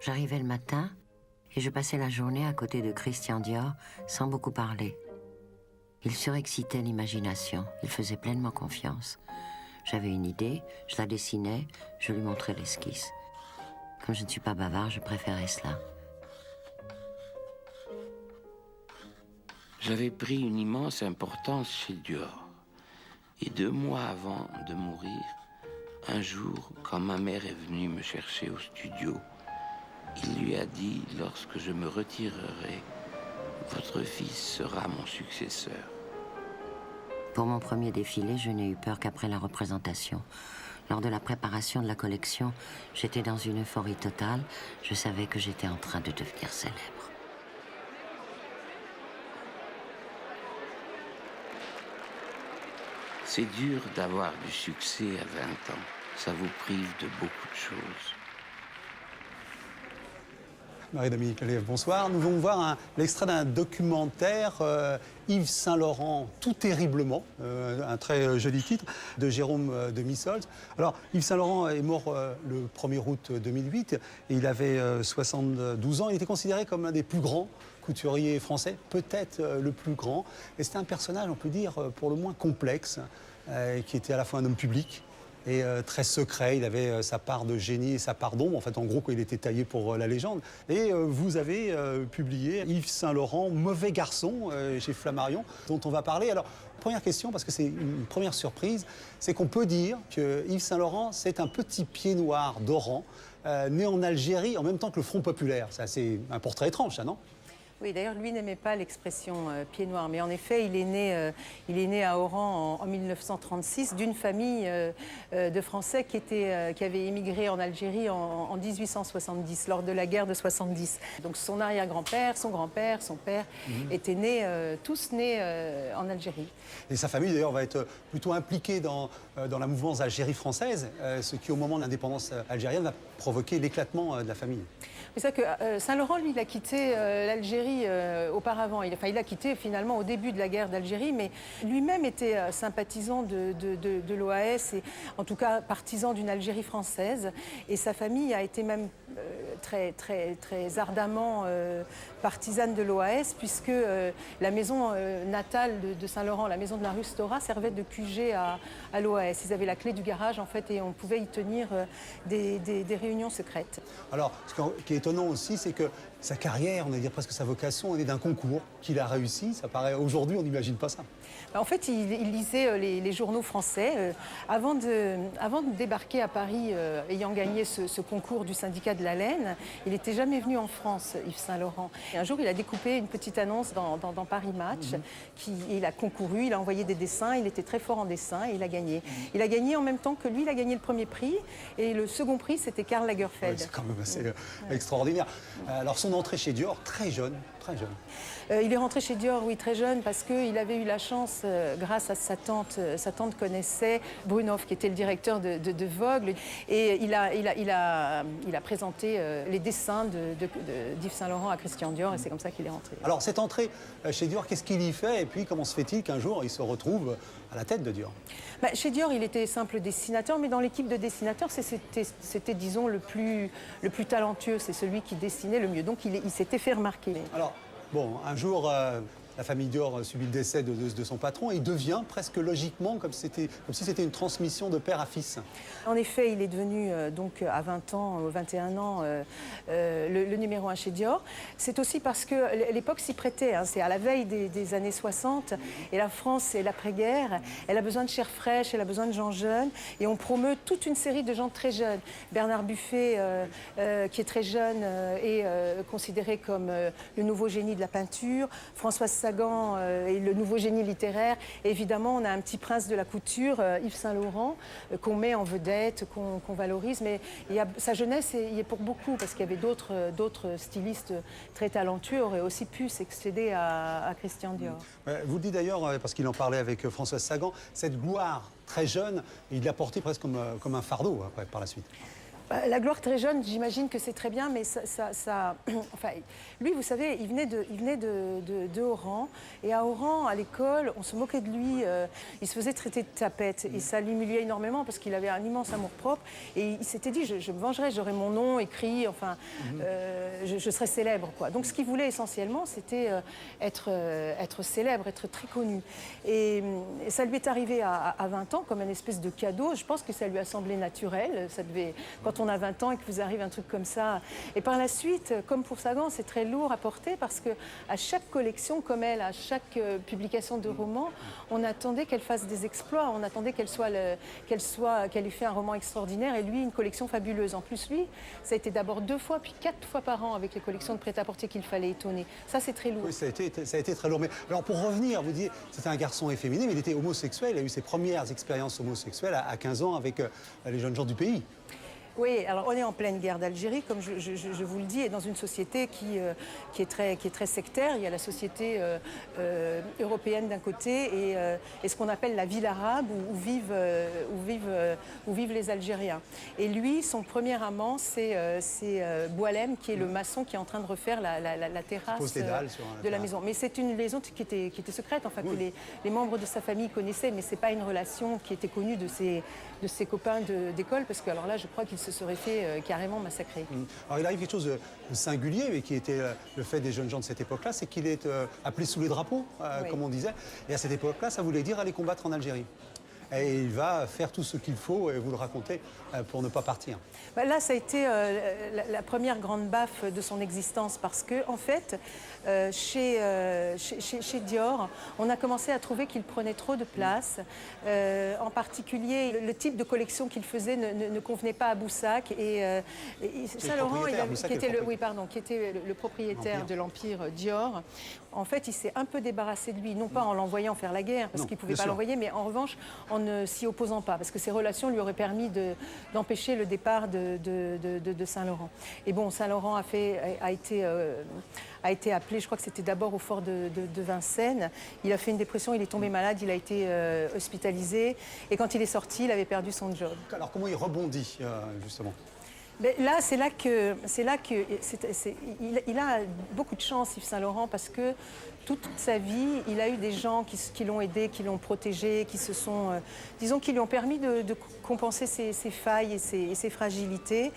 J'arrivais le matin et je passais la journée à côté de Christian Dior sans beaucoup parler. Il surexcitait l'imagination, il faisait pleinement confiance. J'avais une idée, je la dessinais, je lui montrais l'esquisse. Comme je ne suis pas bavard, je préférais cela. J'avais pris une immense importance chez Dior. Et 2 mois avant de mourir, un jour, quand ma mère est venue me chercher au studio, il lui a dit, lorsque je me retirerai, votre fils sera mon successeur. Pour mon premier défilé, je n'ai eu peur qu'après la représentation. Lors de la préparation de la collection, j'étais dans une euphorie totale. Je savais que j'étais en train de devenir célèbre. C'est dur d'avoir du succès à 20 ans. Ça vous prive de beaucoup de choses. Marie-Dominique Lelièvre, bonsoir. Nous allons voir l'extrait d'un documentaire, Yves Saint-Laurent, Tout terriblement, un très joli titre, de Jérôme de Missols. Alors, Yves Saint-Laurent est mort le 1er août 2008 et il avait 72 ans. Il était considéré comme l'un des plus grands couturiers français, peut-être le plus grand. Et c'était un personnage, on peut dire, pour le moins complexe, qui était à la fois un homme public, et très secret. Il avait sa part de génie et sa part d'ombre. En fait, en gros, il était taillé pour la légende. Et vous avez publié Yves Saint-Laurent, Mauvais garçon, chez Flammarion, dont on va parler. Alors, première question, parce que c'est une première surprise, c'est qu'on peut dire que Yves Saint-Laurent, c'est un petit pied noir d'Oran, né en Algérie, en même temps que le Front populaire. C'est un portrait étrange, ça, non ? Oui, d'ailleurs, lui n'aimait pas l'expression pied noir. Mais en effet, il est né à Oran en 1936 d'une famille de Français qui avait émigré en Algérie en 1870, lors de la guerre de 70. Donc son arrière-grand-père, son grand-père, son père étaient tous nés en Algérie. Et sa famille, d'ailleurs, va être plutôt impliquée dans la mouvance Algérie française, ce qui, au moment de l'indépendance algérienne, va provoquer l'éclatement de la famille. C'est ça que Saint-Laurent, lui, il a quitté l'Algérie auparavant. Il a quitté finalement au début de la guerre d'Algérie, mais lui-même était sympathisant de l'OAS et en tout cas partisan d'une Algérie française. Et sa famille a été même très ardemment partisane de l'OAS, puisque la maison natale de Saint-Laurent, la maison de la rue Stora, servait de QG à l'OAS. Ils avaient la clé du garage en fait et on pouvait y tenir des réunions secrètes. Alors, ce qui est étonnant aussi, c'est que sa carrière, on va dire presque sa vocation, elle est d'un concours qu'il a réussi. Ça paraît, aujourd'hui, on n'imagine pas ça. En fait, il lisait les journaux français. Avant de débarquer à Paris, ayant gagné ce concours du syndicat de la laine, il n'était jamais venu en France, Yves Saint-Laurent. Un jour, il a découpé une petite annonce dans Paris Match. Il a concouru, il a envoyé des dessins, il était très fort en dessin et il a gagné. Il a gagné en même temps que lui, il a gagné le premier prix. Et le second prix, c'était Karl Lagerfeld. Ouais, c'est quand même assez extraordinaire. Alors, son entrée chez Dior, très jeune, très jeune. Il est rentré chez Dior, oui, très jeune, parce qu'il avait eu la chance, grâce à sa tante connaissait Brunhoff, qui était le directeur de Vogue, et il a présenté les dessins d'Yves Saint-Laurent à Christian Dior, et c'est comme ça qu'il est rentré. Alors, cette entrée chez Dior, qu'est-ce qu'il y fait? Et puis, comment se fait-il qu'un jour, il se retrouve à la tête de Dior? Chez Dior, il était simple dessinateur, mais dans l'équipe de dessinateurs, c'était, disons, le plus talentueux, c'est celui qui dessinait le mieux. Donc, il s'était fait remarquer. Alors, bon, un jour, la famille Dior subit le décès de son patron et il devient presque logiquement comme si c'était une transmission de père à fils. En effet, il est devenu donc à 20 ans, 21 ans, le numéro 1 chez Dior. C'est aussi parce que l'époque s'y prêtait. C'est à la veille des années 60 et la France, c'est l'après-guerre. Elle a besoin de chair fraîche, elle a besoin de gens jeunes et on promeut toute une série de gens très jeunes. Bernard Buffet, qui est très jeune, est considéré comme le nouveau génie de la peinture. Françoise Sagan est le nouveau génie littéraire. Et évidemment, on a un petit prince de la couture, Yves Saint-Laurent, qu'on met en vedette, qu'on valorise. Mais sa jeunesse y est pour beaucoup, parce qu'il y avait d'autres stylistes très talentueux auraient aussi pu succéder à Christian Dior. Vous le dites d'ailleurs, parce qu'il en parlait avec Françoise Sagan, cette gloire très jeune, il l'a portée presque comme un fardeau après, par la suite. La gloire très jeune, j'imagine que c'est très bien, mais enfin, lui, vous savez, il venait de Oran, et à Oran, à l'école, on se moquait de lui, il se faisait traiter de tapette, et ça l'humiliait énormément parce qu'il avait un immense amour-propre, et il s'était dit, je me vengerai, j'aurai mon nom écrit, enfin, je serai célèbre, quoi. Donc ce qu'il voulait essentiellement, c'était être célèbre, être très connu. Et ça lui est arrivé à 20 ans comme une espèce de cadeau. Je pense que ça lui a semblé naturel. Ça devait, quand on a 20 ans et que vous arrive un truc comme ça. Et par la suite, comme pour Sagan, c'est très lourd à porter parce qu'à chaque collection, comme elle, à chaque publication de roman, on attendait qu'elle fasse des exploits. On attendait qu'elle ait fait un roman extraordinaire et lui, une collection fabuleuse. En plus, lui, ça a été d'abord 2 fois, puis 4 fois par an avec les collections de prêt-à-porter qu'il fallait étonner. Ça, c'est très lourd. Oui, ça a été très lourd. Mais alors, pour revenir, vous disiez, c'était un garçon efféminé, mais il était homosexuel. Il a eu ses premières expériences homosexuelles à 15 ans avec les jeunes gens du pays. Oui, alors on est en pleine guerre d'Algérie, comme je vous le dis, et dans une société qui est très sectaire. Il y a la société européenne d'un côté et ce qu'on appelle la ville arabe où vivent les Algériens. Et lui, son premier amant, c'est Boualem, qui est le maçon qui est en train de refaire la terrasse de la maison. Mais c'est une liaison qui était secrète, enfin, que les membres de sa famille connaissaient, mais ce n'est pas une relation qui était connue de ses copains d'école, parce que alors là, je crois qu'il se serait fait carrément massacrer. Alors il arrive quelque chose de singulier, mais qui était le fait des jeunes gens de cette époque-là, c'est qu'il est appelé sous les drapeaux, comme on disait. Et à cette époque-là, ça voulait dire aller combattre en Algérie. Et il va faire tout ce qu'il faut, et vous le racontez, pour ne pas partir. Là, ça a été la première grande baffe de son existence parce que, en fait, chez Dior, on a commencé à trouver qu'il prenait trop de place. En particulier, le type de collection qu'il faisait ne convenait pas à Boussac. Et Saint-Laurent, qui était le propriétaire de l'Empire Dior, en fait, il s'est un peu débarrassé de lui, non pas en l'envoyant faire la guerre, parce qu'il ne pouvait pas l'envoyer, mais en revanche, en ne s'y opposant pas, parce que ses relations lui auraient permis d'empêcher le départ de Saint-Laurent. Et bon, Saint-Laurent a été appelé, je crois que c'était d'abord au fort de Vincennes. Il a fait une dépression, il est tombé malade, il a été hospitalisé. Et quand il est sorti, il avait perdu son job. Alors comment il rebondit, justement ? Mais là, il a beaucoup de chance, Yves Saint-Laurent, parce que toute sa vie, il a eu des gens qui l'ont aidé, qui l'ont protégé, qui se sont, disons, qui lui ont permis de compenser ses failles et ses fragilités.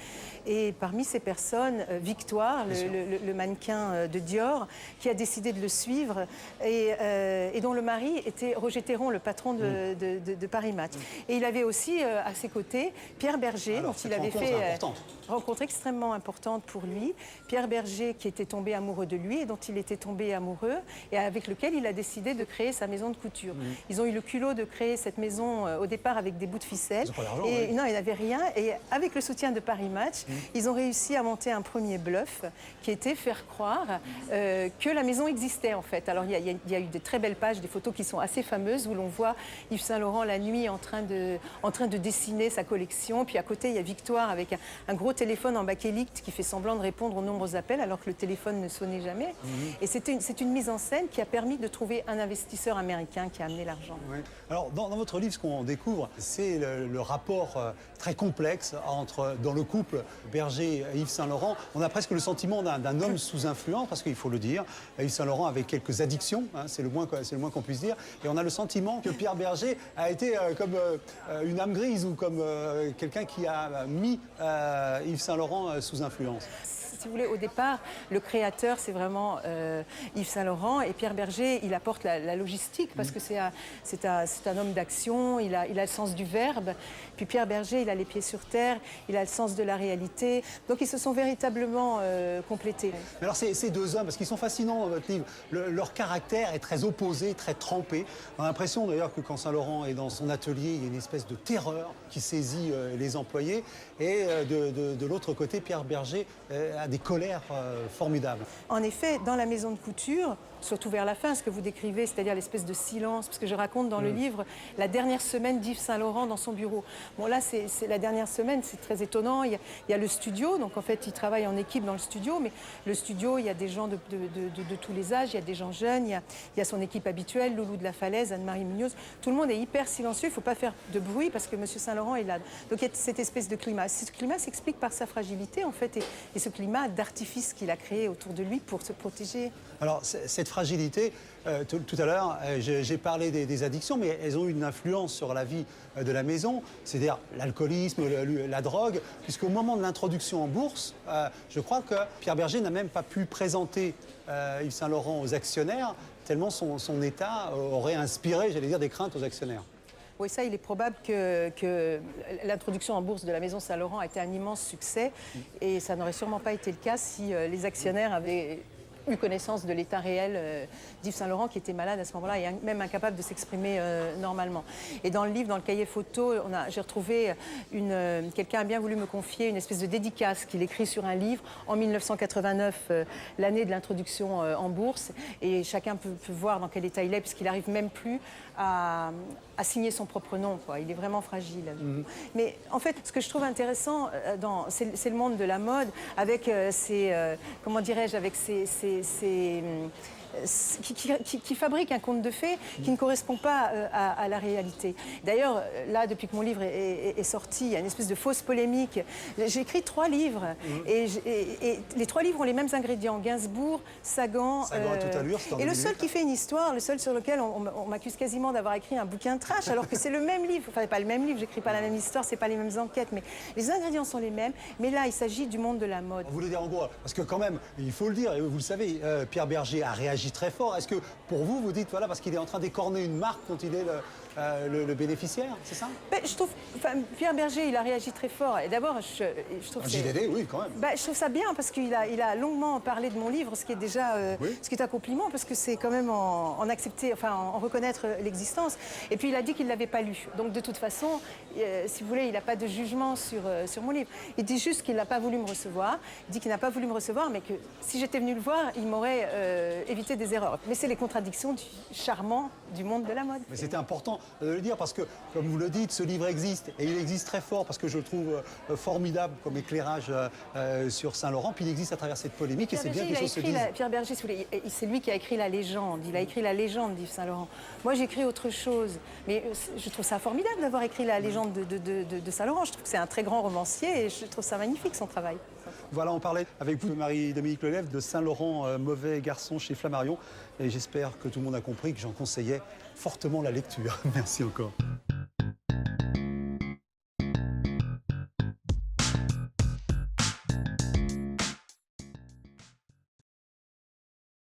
Et parmi ces personnes, Victoire, le mannequin de Dior, qui a décidé de le suivre et dont le mari était Roger Théron, le patron de Paris Match. Et il avait aussi à ses côtés Pierre Berger, dont il avait fait rencontre extrêmement importante pour lui. Pierre Berger, qui était tombé amoureux de lui et dont il était tombé amoureux et avec lequel il a décidé de créer sa maison de couture. Ils ont eu le culot de créer cette maison au départ avec des bouts de ficelle. Non, il n'avait rien. Et avec le soutien de Paris Match, ils ont réussi à monter un premier bluff qui était faire croire que la maison existait en fait. Alors il y a eu de très belles pages, des photos qui sont assez fameuses où l'on voit Yves Saint-Laurent la nuit en train de dessiner sa collection. Puis à côté, il y a Victoire avec un gros téléphone en bakélite qui fait semblant de répondre aux nombreux appels alors que le téléphone ne sonnait jamais. Et c'est une mise en scène qui a permis de trouver un investisseur américain qui a amené l'argent. Oui. Alors, dans votre livre, ce qu'on découvre, c'est le rapport très complexe dans le couple Berger et Yves Saint-Laurent. On a presque le sentiment d'un homme sous influence, parce qu'il faut le dire, Yves Saint-Laurent avait quelques addictions, hein, c'est le moins qu'on puisse dire, et on a le sentiment que Pierre Berger a été comme une âme grise ou comme quelqu'un qui a mis Yves Saint-Laurent sous influence. Si vous voulez, au départ, le créateur, c'est vraiment Yves Saint-Laurent, et Pierre Berger, il apporte la logistique parce que c'est un homme d'action, il a le sens du verbe. Puis Pierre Berger, il a les pieds sur terre, il a le sens de la réalité. Donc ils se sont véritablement complétés. Mais alors ces deux hommes, parce qu'ils sont fascinants dans votre livre, leur caractère est très opposé, très trempé. On a l'impression d'ailleurs que quand Saint-Laurent est dans son atelier, il y a une espèce de terreur qui saisit les employés. Et de l'autre côté, Pierre Berger a des colères formidables. En effet, dans la maison de couture, surtout vers la fin, ce que vous décrivez, c'est-à-dire l'espèce de silence, parce que je raconte dans le livre la dernière semaine d'Yves Saint-Laurent dans son bureau. Bon là, c'est la dernière semaine, c'est très étonnant. Il y a le studio, donc en fait, il travaille en équipe dans le studio, mais le studio, il y a des gens de tous les âges, il y a des gens jeunes, il y a son équipe habituelle, Loulou de la Falaise, Anne-Marie Munoz. Tout le monde est hyper silencieux, il ne faut pas faire de bruit parce que M. Saint-Laurent est là. Donc il y a cette espèce de climat. Ce climat s'explique par sa fragilité, en fait, et ce climat d'artifice qu'il a créé autour de lui pour se protéger. Alors, cette fragilité, tout à l'heure, j'ai parlé des addictions, mais elles ont une influence sur la vie de la maison, c'est-à-dire l'alcoolisme, la drogue, puisqu'au moment de l'introduction en bourse, je crois que Pierre Bergé n'a même pas pu présenter Yves Saint-Laurent aux actionnaires, tellement son état aurait inspiré, j'allais dire, des craintes aux actionnaires. Oui, ça, il est probable que l'introduction en bourse de la Maison Saint-Laurent a été un immense succès et ça n'aurait sûrement pas été le cas si les actionnaires avaient eu connaissance de l'état réel d'Yves Saint-Laurent qui était malade à ce moment-là et même incapable de s'exprimer normalement. Et dans le livre, dans le cahier photo, j'ai retrouvé quelqu'un a bien voulu me confier une espèce de dédicace qu'il écrit sur un livre en 1989, l'année de l'introduction en bourse. Et chacun peut voir dans quel état il est puisqu'il n'arrive même plus à signer son propre nom, quoi. Il est vraiment fragile. Mais en fait, ce que je trouve intéressant, c'est le monde de la mode, avec comment dirais-je, avec qui fabrique un conte de fées qui ne correspond pas à la réalité. D'ailleurs, là, depuis que mon livre est sorti, il y a une espèce de fausse polémique. J'ai écrit 3 livres et les 3 livres ont les mêmes ingrédients, Gainsbourg, Sagan à toute allure, et le seul qui fait une histoire, le seul sur lequel on m'accuse quasiment d'avoir écrit un bouquin de trash, alors que c'est le même livre. Enfin, pas le même livre, j'écris pas la même histoire, c'est pas les mêmes enquêtes, mais les ingrédients sont les mêmes. Mais là, il s'agit du monde de la mode. Vous voulez dire en gros, parce que quand même, il faut le dire, et vous le savez, Pierre Bergé a réagi très fort. Est-ce que pour vous, vous dites, voilà, parce qu'il est en train d'écorner une marque dont il est le bénéficiaire, c'est ça? Je trouve, Pierre Bergé, il a réagi très fort. Et d'abord, je trouve JDD, oui, quand même. Je trouve ça bien parce qu'il a longuement parlé de mon livre, ce qui est déjà ce qui est un compliment, parce que c'est quand même en accepter, enfin en reconnaître l'existence. Et puis il a dit qu'il ne l'avait pas lu. Donc de toute façon, si vous voulez, il n'a pas de jugement sur mon livre. Il dit juste qu'il n'a pas voulu me recevoir. Il dit qu'il n'a pas voulu me recevoir, mais que si j'étais venue le voir, il m'aurait évité des erreurs. Mais c'est les contradictions du charmant du monde de la mode. Mais c'était important de le dire parce que, comme vous le dites, ce livre existe et il existe très fort parce que je le trouve formidable comme éclairage sur Saint-Laurent. Puis il existe à travers cette polémique et c'est bien que les choses se disent. Pierre Bergé, c'est lui qui a écrit la légende. Il a écrit la légende d'Yves Saint-Laurent. Moi, j'écris autre chose. Mais je trouve ça formidable d'avoir écrit la légende de Saint-Laurent. Je trouve que c'est un très grand romancier et je trouve ça magnifique, son travail. Voilà, on parlait avec vous, Marie-Dominique Lelève, de Saint-Laurent, mauvais garçon chez Flammarion. Et j'espère que tout le monde a compris que j'en conseillais fortement la lecture. Merci encore.